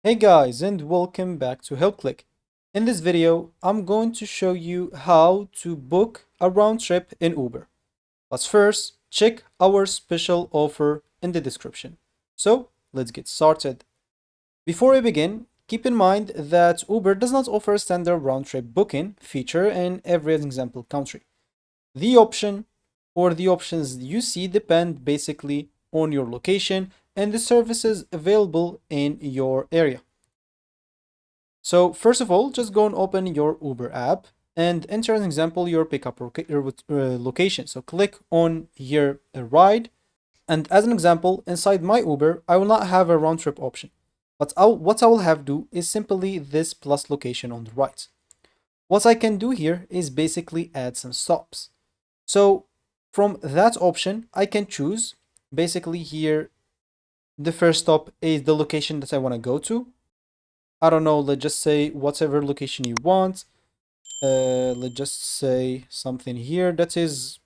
Hey guys, and welcome back to HelpClick. In this video, I'm going to show you how to book a round trip in Uber. But first, check our special offer in the description. So, let's get started. Before we begin, keep in mind that Uber does not offer a standard round trip booking feature in every example country. The option or the options you see depend basically on your location and the services available in your area. So first of all, just go and open your Uber app and enter an example your pickup location. So click on here a ride, and as an example, inside my Uber, I will not have a round trip option. But what I will have do is simply this plus location on the right. What I can do here is basically add some stops. So from that option, I can choose basically here the first stop is the location that I want to go to. I don't know, let's just say whatever location you want. Let's just say something here that is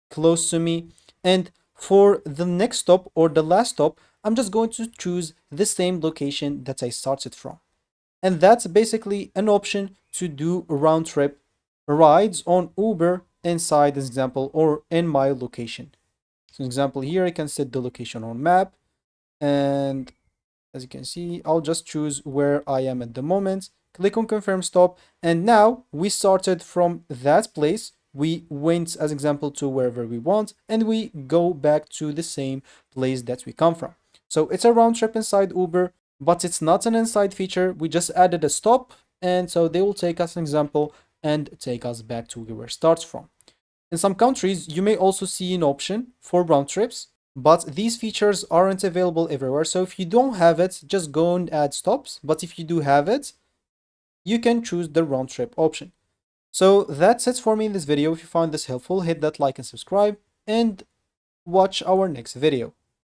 close to me. And for the next stop or the last stop, I'm just going to choose the same location that I started from. And that's basically an option to do round trip rides on Uber inside this example or in my location. So example here, I can set the location on map, and as you can see, I'll just choose where I am at the moment, click on confirm stop, and now we started from that place. We went, as example, to wherever we want, and we go back to the same place that we come from. So it's a round trip inside Uber, but it's not an inside feature. We just added a stop, and so they will take us an example and take us back to where it starts from. In some countries, you may also see an option for round trips, but these features aren't available everywhere. So if you don't have it, just go and add stops. But if you do have it, you can choose the round trip option. So that's it for me in this video. If you found this helpful, hit that like and subscribe and watch our next video.